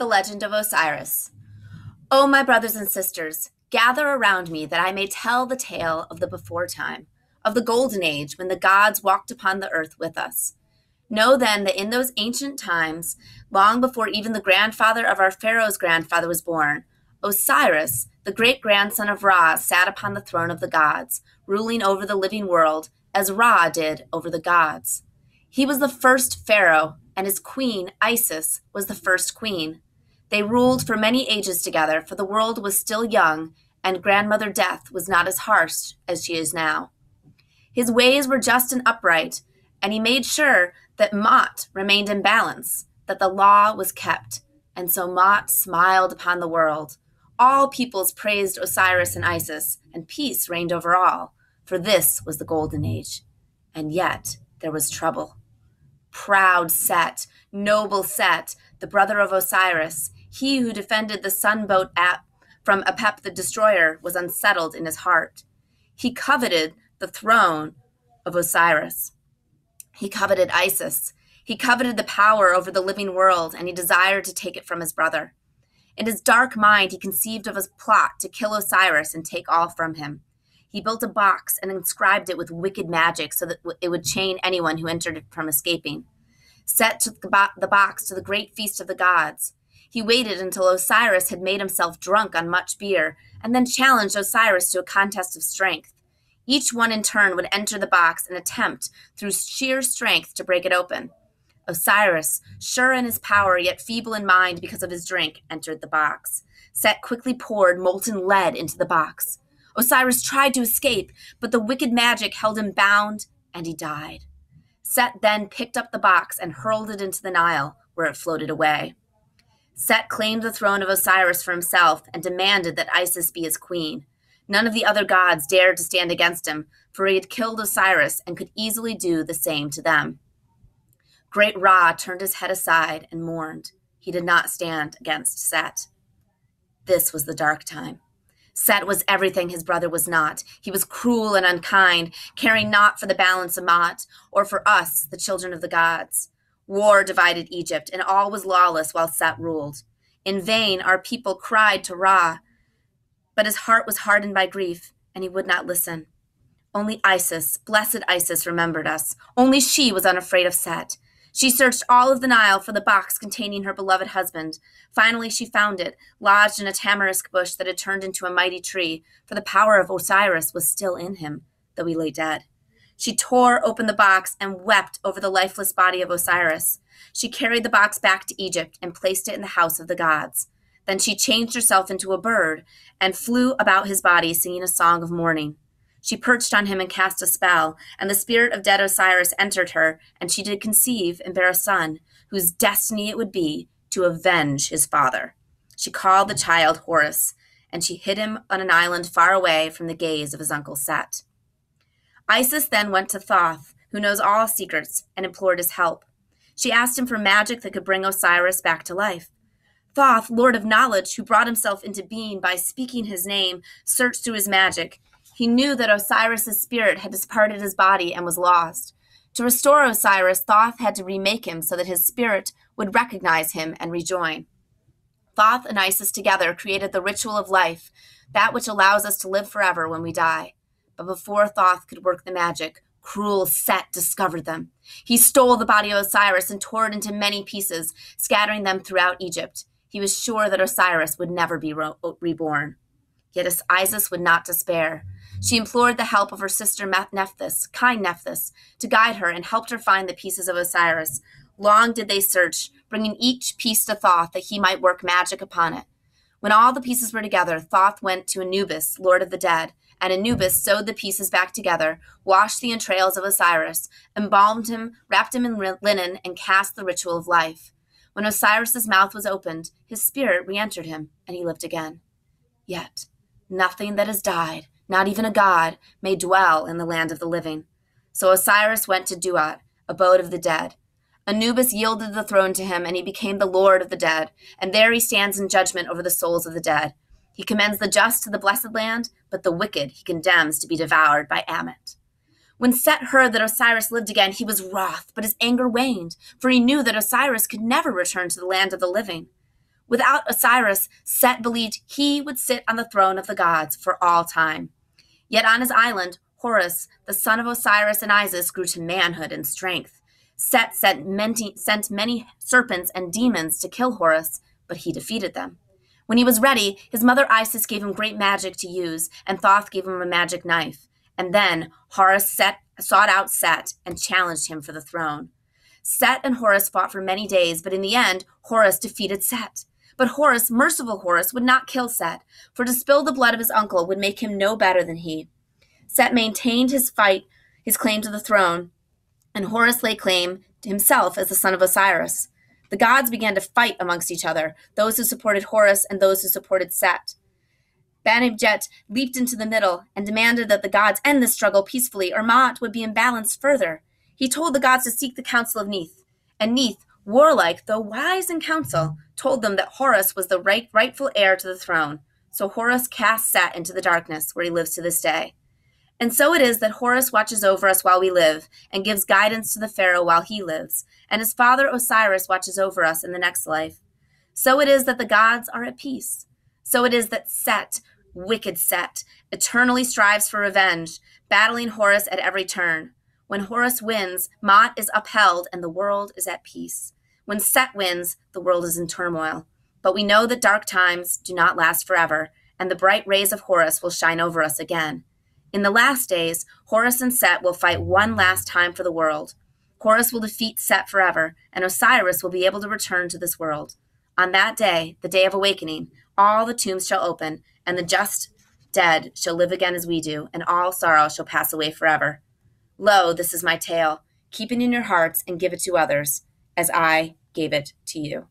The Legend of Osiris. O my brothers and sisters, gather around me that I may tell the tale of the before time, of the golden age when the gods walked upon the earth with us. Know then that in those ancient times, long before even the grandfather of our Pharaoh's grandfather was born, Osiris, the great-grandson of Ra, sat upon the throne of the gods, ruling over the living world as Ra did over the gods. He was the first pharaoh, and his queen, Isis, was the first queen. They ruled for many ages together, for the world was still young, and Grandmother Death was not as harsh as she is now. His ways were just and upright, and he made sure that Mot remained in balance, that the law was kept, and so Mot smiled upon the world. All peoples praised Osiris and Isis, and peace reigned over all, for this was the golden age. And yet there was trouble. Proud Set, noble Set, the brother of Osiris, he who defended the sunboat from Apep the destroyer, was unsettled in his heart. He coveted the throne of Osiris. He coveted Isis. He coveted the power over the living world, and he desired to take it from his brother. In his dark mind, he conceived of a plot to kill Osiris and take all from him. He built a box and inscribed it with wicked magic so that it would chain anyone who entered it from escaping. Set took the box to the great feast of the gods. He waited until Osiris had made himself drunk on much beer, and then challenged Osiris to a contest of strength. Each one in turn would enter the box and attempt, through sheer strength, to break it open. Osiris, sure in his power, yet feeble in mind because of his drink, entered the box. Set quickly poured molten lead into the box. Osiris tried to escape, but the wicked magic held him bound, and he died. Set then picked up the box and hurled it into the Nile, where it floated away. Set claimed the throne of Osiris for himself and demanded that Isis be his queen. None of the other gods dared to stand against him, for he had killed Osiris and could easily do the same to them. Great Ra turned his head aside and mourned. He did not stand against Set. This was the dark time. Set was everything his brother was not. He was cruel and unkind, caring not for the balance of Mot, or for us, the children of the gods. War divided Egypt, and all was lawless while Set ruled. In vain our people cried to Ra, but his heart was hardened by grief, and he would not listen. Only Isis, blessed Isis, remembered us. Only she was unafraid of Set. She searched all of the Nile for the box containing her beloved husband. Finally, she found it, lodged in a tamarisk bush that had turned into a mighty tree, for the power of Osiris was still in him, though he lay dead. She tore open the box and wept over the lifeless body of Osiris. She carried the box back to Egypt and placed it in the house of the gods. Then she changed herself into a bird and flew about his body, singing a song of mourning. She perched on him and cast a spell, and the spirit of dead Osiris entered her, and she did conceive and bear a son, whose destiny it would be to avenge his father. She called the child Horus, and she hid him on an island far away from the gaze of his uncle Set. Isis then went to Thoth, who knows all secrets, and implored his help. She asked him for magic that could bring Osiris back to life. Thoth, lord of knowledge, who brought himself into being by speaking his name, searched through his magic. He knew that Osiris's spirit had departed his body and was lost. To restore Osiris, Thoth had to remake him so that his spirit would recognize him and rejoin. Thoth and Isis together created the ritual of life, that which allows us to live forever when we die. But before Thoth could work the magic, cruel Set discovered them. He stole the body of Osiris and tore it into many pieces, scattering them throughout Egypt. He was sure that Osiris would never be reborn. Yet Isis would not despair. She implored the help of her sister Nephthys, kind Nephthys, to guide her and helped her find the pieces of Osiris. Long did they search, bringing each piece to Thoth that he might work magic upon it. When all the pieces were together, Thoth went to Anubis, lord of the dead, and Anubis sewed the pieces back together, washed the entrails of Osiris, embalmed him, wrapped him in linen, and cast the ritual of life. When Osiris's mouth was opened, his spirit re-entered him, and he lived again. Yet nothing that has died, not even a god, may dwell in the land of the living. So Osiris went to Duat, abode of the dead. Anubis yielded the throne to him, and he became the lord of the dead, and there he stands in judgment over the souls of the dead. He commends the just to the blessed land, but the wicked he condemns to be devoured by Ammit. When Set heard that Osiris lived again, he was wroth, but his anger waned, for he knew that Osiris could never return to the land of the living. Without Osiris, Set believed he would sit on the throne of the gods for all time. Yet on his island, Horus, the son of Osiris and Isis, grew to manhood and strength. Set sent many serpents and demons to kill Horus, but he defeated them. When he was ready, his mother Isis gave him great magic to use, and Thoth gave him a magic knife. And then Horus sought out Set and challenged him for the throne. Set and Horus fought for many days, but in the end, Horus defeated Set. But Horus, merciful Horus, would not kill Set, for to spill the blood of his uncle would make him no better than he. Set maintained his claim to the throne, and Horus laid claim to himself as the son of Osiris. The gods began to fight amongst each other, those who supported Horus and those who supported Set. Banibjet leaped into the middle and demanded that the gods end this struggle peacefully, or Maat would be imbalanced further. He told the gods to seek the counsel of Neith, and Neith, warlike though wise in counsel, told them that Horus was the rightful heir to the throne. So Horus cast Set into the darkness, where he lives to this day. And so it is that Horus watches over us while we live, and gives guidance to the pharaoh while he lives, and his father Osiris watches over us in the next life. So it is that the gods are at peace. So it is that Set, wicked Set, eternally strives for revenge, battling Horus at every turn. When Horus wins, Maat is upheld and the world is at peace. When Set wins, the world is in turmoil. But we know that dark times do not last forever, and the bright rays of Horus will shine over us again. In the last days, Horus and Set will fight one last time for the world. Horus will defeat Set forever, and Osiris will be able to return to this world. On that day, the day of awakening, all the tombs shall open, and the just dead shall live again as we do, and all sorrow shall pass away forever. Lo, this is my tale. Keep it in your hearts and give it to others, as I gave it to you.